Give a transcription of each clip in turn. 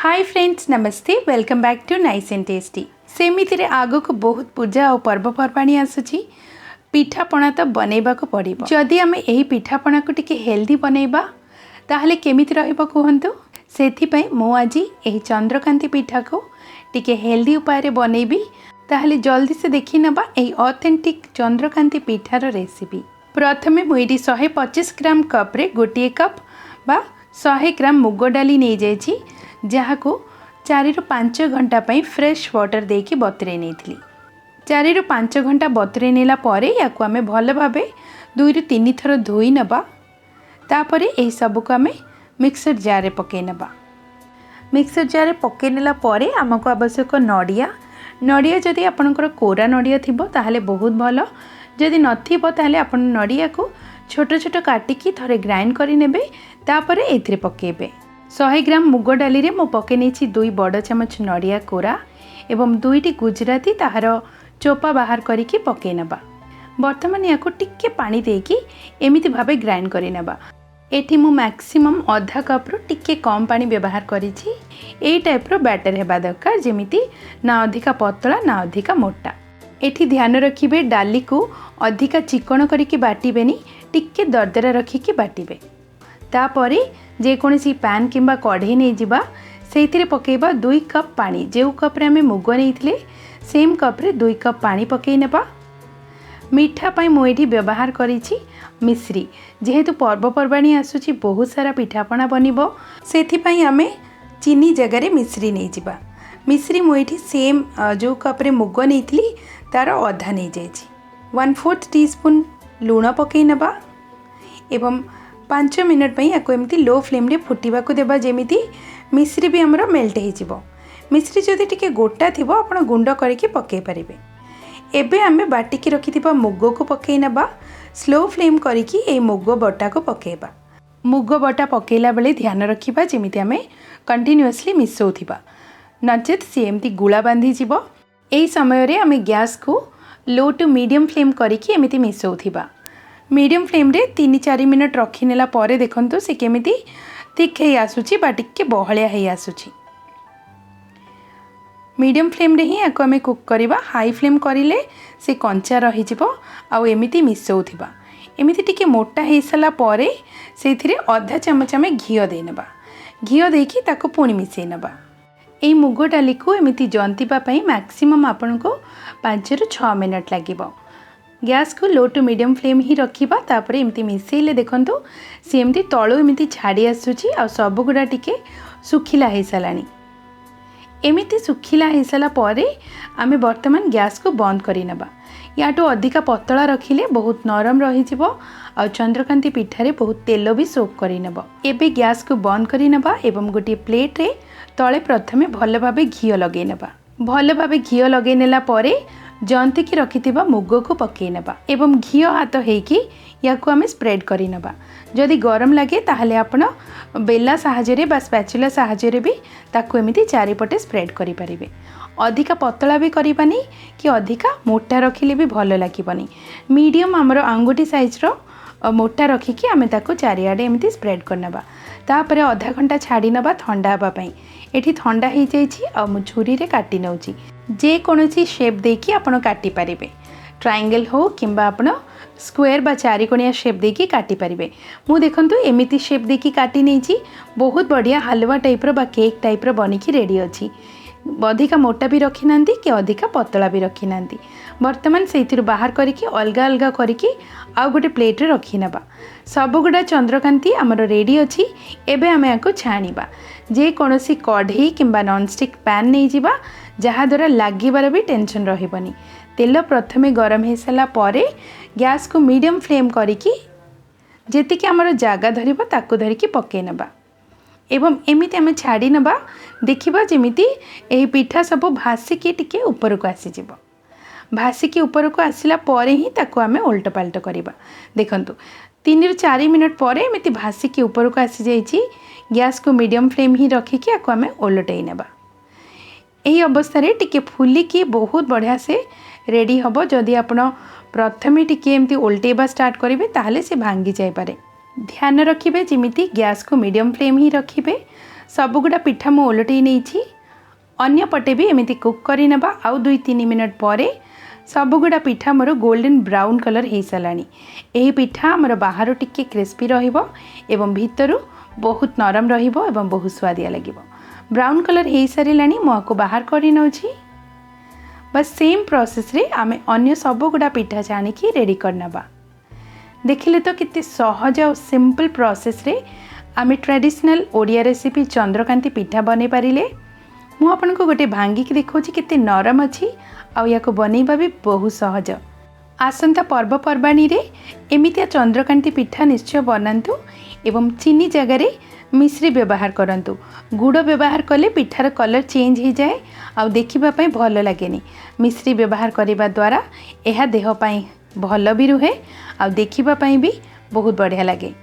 हाय friends, नमस्ते। Welcome back to nice and tasty. सेमिति रे आगो को बहुत पूजा और पर्वपर्वाणी आसुची, पिठापणा तो बनैबा को पड़िबो। जदि आमे एही पिठापणा को टिके हेल्दी बनैबा ताहले केमिति रहइबो कुहंतु। सेथि पई मो आजी एही चंद्रकांति पिठा को टिके हेल्दी उपाय रे बनैबी। ताहले जल्दी से देखि नबा एही ऑथेंटिक चंद्रकांति पिठार रेसिपी। प्रथमे मु एठी 125 ग्राम कप रे गोटे कप बा 100 ग्राम मुग डाली नै जायछि, जहाँ को 4 ରୁ 5 घंटा पाई फ्रेश वाटर देकी बतुरे नहीं। 4 ରୁ 5 घंटा बतुरे नेला परे याकु आमे भल भाबे 2 ରୁ 3 थर धोई नबा। तापरे एही सब को आमे मिक्सर जार रे पके नबा। मिक्सर जार रे पके नेला परे हमको आवश्यक नड़िया जदि आपनकर कोरा नड़िया थिबो ताहले बहुत भलो, जदि नथिबो ताहले आपन नड़िया को छोट छोट काटिकी थरे ग्राइंड करि नेबे। तापरे एथिरे पकेबे 100 ग्राम मुग डाली रे मो पके नेछि 2 बड़ चमच नड़िया कोरा एवं 2टी गुजराती ताहार चोपा बाहर करिकी पके नबा। वर्तमान याको टिक्के पानी देकी एमिति भाबे ग्राइंड करि नबा। एठी मु मैक्सिमम आधा कप रो टिक्के कम पानी व्यवहार करिछि। एई टाइप रो बैटर हेबा दरकार, जेमिति ना अधिका पतला ना अधिका मोटा। एठी ध्यान रखिबे डाली को अधिका चिकण करिकी बाटिबेनी, टिक्के दरदरा रखिकी बाटिबे। तापरे जे कोनसी पैन किंबा कढ़ई नहीं जिबा, सेथिरे पकेबा 2 कप पानी। जो कप रे हमें मुग नैथिले सेम कप रे 2 कप पानी पकई नेबा। मीठा पाई मु एठी व्यवहार करिछि मिश्री। जेहेतु पर्वपर्वाणी आसुची बहुत सारा पिठापणा बनिबो, सेथि पई हमें चीनी जगह रे मिश्री नहीं जिबा। मिश्री मु एठी सेम जो कप रे मुग नैथिली तार आधा नहीं जायछि। 1/4 टीस्पून लूण पकई नेबा एवं 5 मिनट पई याको एमती लो फ्लेम रे फुटिबा को देबा, जेमिति मिश्री भी हमरो मेल्ट हे जिवो। मिश्री जदि टिके गोटा थिबो आपण गुंड करके पके परिबे। एबे हमें बाटिकी रखिथिबा मुग को पके नेबा। स्लो फ्लेम करके ए मुग बटा को पकेबा। मुग बटा पकेला बेले ध्यान रखिबा जेमिति हमें कंटिन्यूअसली मिसौथिबा, नचेत सी एमती गुळा बांधी जिवो। एई समय रे हमें गैस को लो टू मीडियम फ्लेम करके एमिति मिसौथिबा। मीडियम फ्लेम रे 3-4 मिनट रखी नेला परे देखंतु से केमिति थिक हे आसुची बा टिके बहलिया हे आसुची। मीडियम फ्लेम रे ही याको हमें कुक करिबा। हाई फ्लेम करिले से कंचा रहि जिवो आ एमिति मिसौथिबा। एमिति टिके मोटा हे सला परे सेथिरे आधा चमच हमें घियो दे नेबा। घियो देकी ताको पुणी मिसै नेबा। एई मुग डाली को एमिति जंतिबा पई मैक्सिमम आपन को 5 ରୁ 6 मिनट लागिबो। गैस को लो टू मीडियम फ्लेम ही रखिबा। तापरे एमती मिसेइले देखंतु सी एमती तळु एमती छाड़ी आसुची आ सब गुडा टिके सुखिला हे सलानी। एमिति सुखिला हे सला परे आमे वर्तमान गैस को बंद करि नबा। याटो अधिका पतला रखिले बहुत नरम रहि जिवो आ चंद्रकांति पिठारे बहुत तेल भी सोक करि नबो। एबे गैस को बंद करि नबा एवं गोटे प्लेट रे तळे प्रथमे भल भाबे घियो लगै नबा। भल भाबे घियो लगै नेला परे जंती की रखिथिबा मुग को पके नबा एवं घियो हाथ हेकी याकु आमे स्प्रेड करि नबा। जदि गरम लागे ताहले आपण बेला साहायरे बा स्पैचुला साहायरे भी ताकु एमिति चारिपटे स्प्रेड करि परिबे। अधिका पतला भी करिबानी कि अधिका मोटा रखिले भी भल लागिबनी। मीडियम हमरो आंगुठी साइज रो मोटा रखिकी आमे ताकु चारिआडे एमिति स्प्रेड करनबा। तापरे आधा घंटा छाड़ी नबा ठंडा हबा पई। एठी ठंडा ही जाइछि आ मु छुरी रे काटी नउछि। जे कोनोसी शेप देकी आपण काटी परिबे। ट्रायंगल हो किंबा आपण स्क्वायर बा चारिकोणिया शेप देकी काटी परिबे। मु देखंतु एमिति शेप देकी काटी नैछि। बहुत बढ़िया हलवा टाइप रो बा केक टाइप रो बनिकी रेडी अछि। अधिका मोटा भी रखी नांती कि अधिका पतला भी रखी नांती। वर्तमान सेथिरु बाहर करिकी अलगा अलगा करिकी आ गोटे प्लेट रे रखी नबा। सब गुडा चंद्रकांति हमर रेडी अछि। एबे हमें याको छाणीबा। जे कोनोसी कढ़ई किंबा नॉन स्टिक पैन नै जिबा, जहा द्वारा लागिबार भी टेंशन रहिबनी। तेल प्रथमे गरम हे सला परे गैस को मीडियम फ्लेम करिकी जेति कि हमर जागा धरिबा ताको धरिकी पके नबा एवं एमिति हमें छाड़ी नबा। देखिबा जेमिति एही पिठा सब भासिकी टिके ऊपर को आसी जिवो। भासिकी ऊपर को आसिला परे ही ताको हमें उल्टा पाल्टा करिबा। देखंतु 3 ରୁ 4 मिनट परे एमिति भासिकी ऊपर को आसी जाइछि। गैस को मीडियम फ्लेम ही रखिकी आको हमें उलटै नेबा। एही अवस्था रे टिके फुलिकी बहुत बढ़िया से रेडी हबो। जदि आपण प्रथमे टिके एमती उल्टेबा स्टार्ट करिवे ताहले से भांगी जाय पारे। ध्यान रखिबे जेमिति गैस को मीडियम फ्लेम ही रखिबे। सबुगुड़ा पिठा मु ओलटै नहीं अन्य पटे भी एमती कुक करी नबा आउ 2-3 मिनट पर सबुगुड़ा पिठा मोर गोल्डन ब्राउन कलर हो साराणी। यही पिठा मोर बाहर टिके क्रिस्पी रहिबो एवं भितरु बहुत नरम रहिबो एवं बहुत स्वादिया लगिबो। ब्राउन कलर हो साराणी मुझको बाहर कर नौछि। बस सेम प्रोसेस रे आमे अन्य सबुगुड़ा पिठा छाणिकी रेडी करनबा। देखिले तो कितने सहज और सिंपल प्रोसेस रे आमे ट्रेडिशनल ओडिया रेसिपी चंद्रकांति पिठा बने पारिले। मु आपनको गोटे भांगिकी देखौछि केते नरम अछि आ याको बनैबा भी बहुत सहज। आसंता पर्वपर्वाणी रे एमितिया चंद्रकांति पिठा निश्चय बनातु एवं चीनी जगह रे मिश्री व्यवहार करंतु। गुड़ व्यवहार कले पिठार कलर चेंज हो जाए आ देखिबा पई भल लागेनी। मिश्री व्यवहार करिबा द्वारा एहा देह पई भल भी रुहे आ देखिबा पई भी बहुत बढ़िया लगे।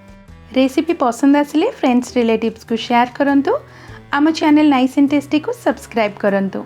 रेसिपी पसंद आसिले फ्रेंड्स रिलेटिव्स को शेयर करंतु। आम चैनल नाइस एंड टेस्टी को सब्सक्राइब करंतु।